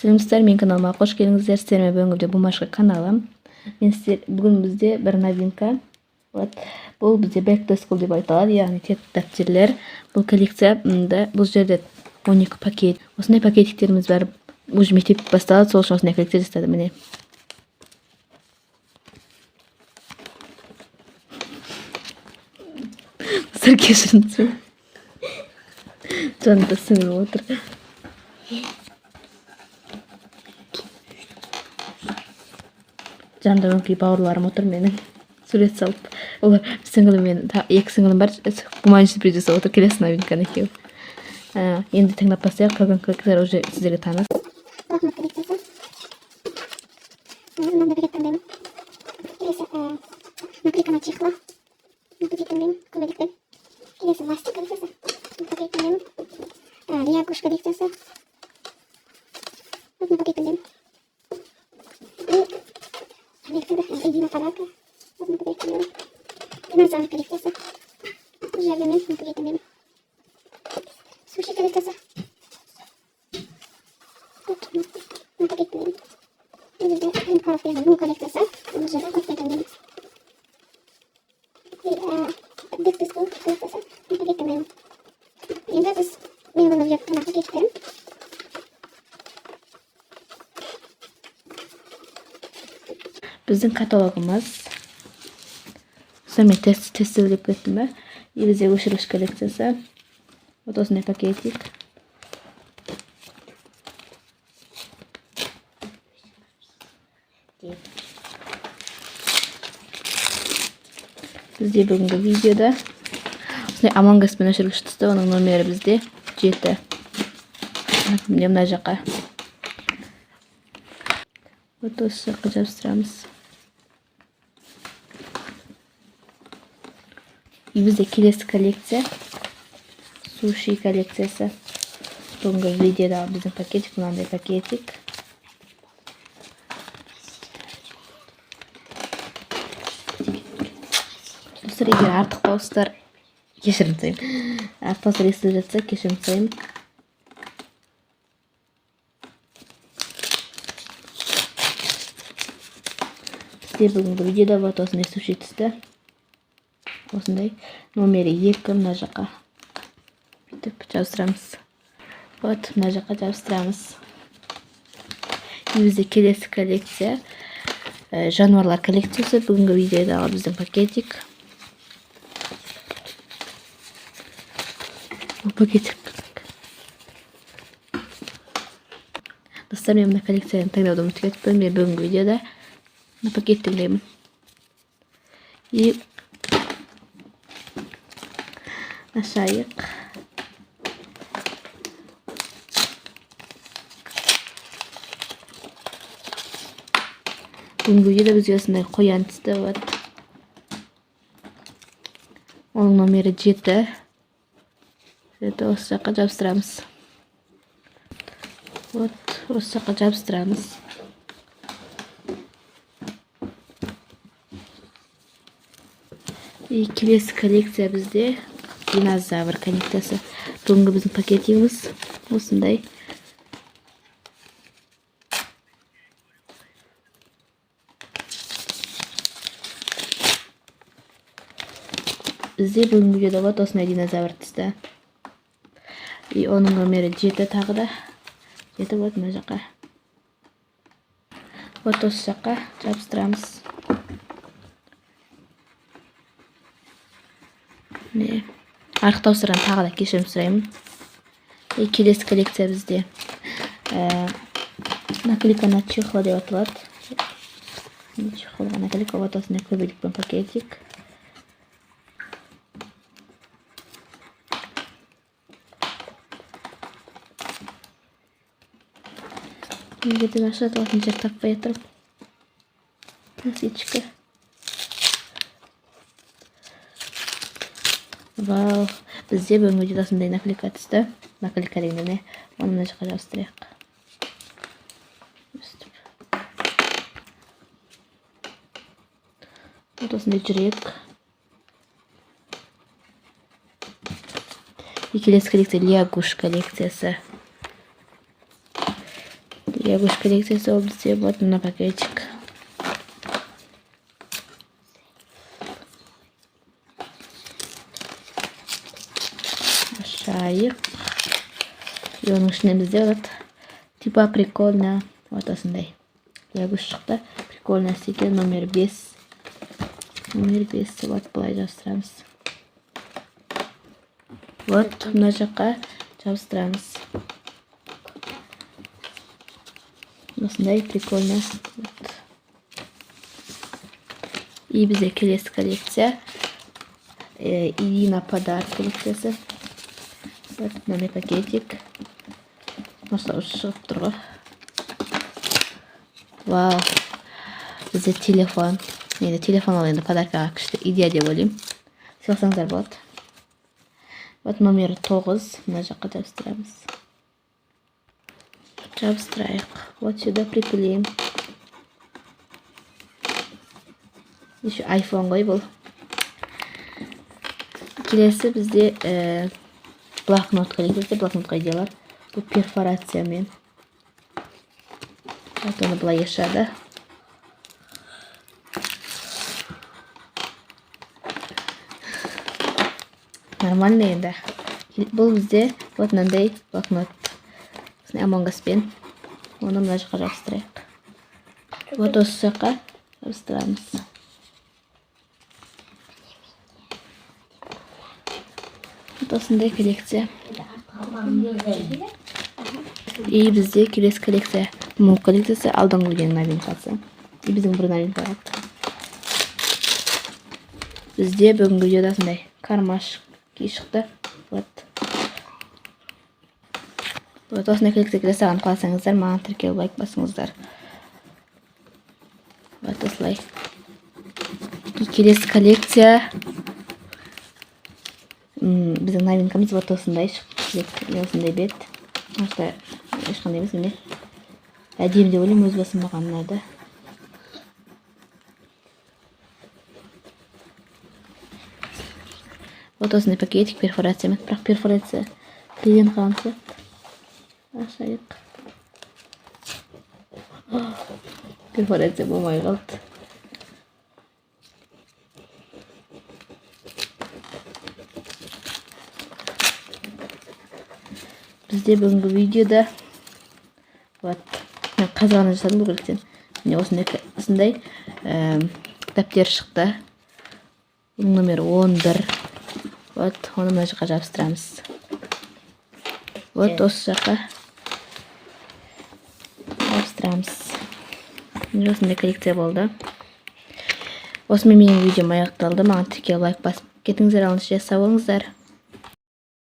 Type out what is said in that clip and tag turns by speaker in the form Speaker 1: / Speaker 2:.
Speaker 1: Саламатсыздар, менің каналыма қош келдіңіздер. Сіздермен бүгінгі бумажка каналым. Бүгін бізде бір новинка. Бұл бізде back to school деп айтылады, яғни тек дәптерлер. Бұл коллекцияда бұл жерде 12 пакет. Осындай пакетиктеріміз бар. Уже мектеп басталады, сол үшін осындай коллекция жасадым. Міне. Сіздер кешіріңіздер. Жанында сіңіп отыр. Жанында өңкей бауырларым отыр менің. Сурет салып. Олар сіңілім мен, екі сіңілім бар. Гуманный сюрприз жасап отыр. Келесі новинканы екеуі. Енді тыңдап бастайық. Қалған коллекциялар уже сіздерге таныс.
Speaker 2: Мынандай пакет таңдаймын. Келесі наклейка на чехла. Пакет таңдаймын. Күнделікті. Келесі ластик коллекциясы. Пакет таңдаймын. Риагуш коллекциясы. Пакет таңдаймын. Коллекцияда Эдина подарка. Пакет таңдаймын. Динозавр коллекциясы. Жабемен пакет таңдаймын. Суши коллекциясы. Пакет таңдаймын. Bu коллекциясы. Бұл жерде пакет таңдаймын. Back to school коллекциясы. Пакет таңдаймын. Енді біз мен бұны жеп мына пакеттерім. Біздің каталогымыз. Мен тест деп кеттім бе? Елізе өшіргіш коллекциясы. Вот осындай пакетик. Бізде бүгінгі видеода осындай Among Us пен өшіргіш түсті. Оның номері бізде 7. Мына жаққа. Вот осы жаққа жабыстырамыз. Бізде келесі коллекция. Суши коллекциясы. Бүгінгі видеода біздің пакетик, мынандай пакетик. Егер артық дауыстар кешірім сұраймын. Артық дауыстар естіліп жатса кешірім сұраймын. Бізде бүгінгі видеода вот осындай суши түсті. Осындай номері 2 мына жаққа. Бүйтіп жабыстырамыз. Вот мына жаққа жабыстырамыз. Бізде келесі коллекция. Жануарлар коллекциясы. Бүгінгі видеодағы біздің пакетик. Пакетик. Достар, мен мына коллекцияны таңдауды ұмытып кетіппін. Мен бүгінгі видеода мына пакет таңдаймын. И ашайық. Бүгінгі видеода бізге осындай қоян түсті. Оның номері 7. Осы жаққа жабыстырамыз. Осы жаққа жабыстырамыз. Келесі коллекция бізде динозавр коллекциясы. Бүгінгі біздің пакетіміз осындай. Бізде бүгінгі видеода осындай динозавр түсті. И оның номері 7 тағы да. 7 вот мына жаққа. Вот осы жаққа жабыстырамыз. Артық дауыстардан тағы да кешірім сұраймын. Келесі коллекция бізде наклейка на чехла деп аталады. Чехолға наклейка, вот осындай көбелек пен пакетик. Егерде ашады олатын жер таппай отырып. Насичка. Вау. Бізде бүгінгі видеода осындай наклейка түсті. Наклейка дегенде оны мына жаққа жабыстырайық. Вот осындай жүрек. И келесі коллекция Риагуш коллекциясы. Ягуш коллекциясы ол бізде вот мына пакетик. Шайық. И оның ішінен бізде вот типа прикольно вот осындай ягуш шықты. Прикольно екен, номер 5. Номер 5 вот былай жабыстырамыз. Вот мына жаққа жабыстырамыз. Осындай прикольно. И бізде келесі коллекция. Иди на подарок коллекциясы. Вот мына пакетик. Осылай шығып тұр ғой. Вау. Бізде телефон. Енді телефон ал енді подаркаға күшті идея деп ойлаймын. Сыйласаңыздар болады. Вот номер 9. Мына жаққа жабыстырамыз. Жабыстырайық. Вот сюда приклеим. Еще iPhone ғой бұл. Келесі бізде блокнот коллекциясы. Блокнотқа идеялар. Бұл перфорациямен. Вот оны былай ешады. Нормально енді. Бұл бізде вот мынандай блокнот. Among Us-пен. Оны мына жаққа жабыстырайық. Вот осы жаққа жабыстырамыз. Вот осындай коллекция. И бізде келесі коллекция. Бұл коллекциясы алдыңғы видеоның новинкасы. И біздің бір новинка бар. Бізде бүгінгі видеода осындай кармаш шықты. Вот. Вот осындай коллекция келесіған қаласаңыздар, маған тіркеліп лайк басыңыздар. Вот осылай. Келесі коллекция. Біздің новинкамыз вот осындай шықты. Осындай бет. Осылай ешқандай емес міне. Әдемі деп ойлаймын, өз басым маған ұнады. Вот осындай пакетик перфорациямен. Бірақ перфорация клиент қаланса. Ашайық. Перфорация болмай қалды. Бізде бүгінгі видеода вот қазағаны жасадым бұл коллекцияны. Міне осындай дәптер шықты. Номер 11. Вот оны мына жаққа жабыстырамыз. Вот осы жаққа жабыстырамыз. Осындай коллекция болды. Осымен менің видеом аяқталды. Маған тіркеліп лайк басып кетіңіздер, алыңыздар, сау болыңыздар.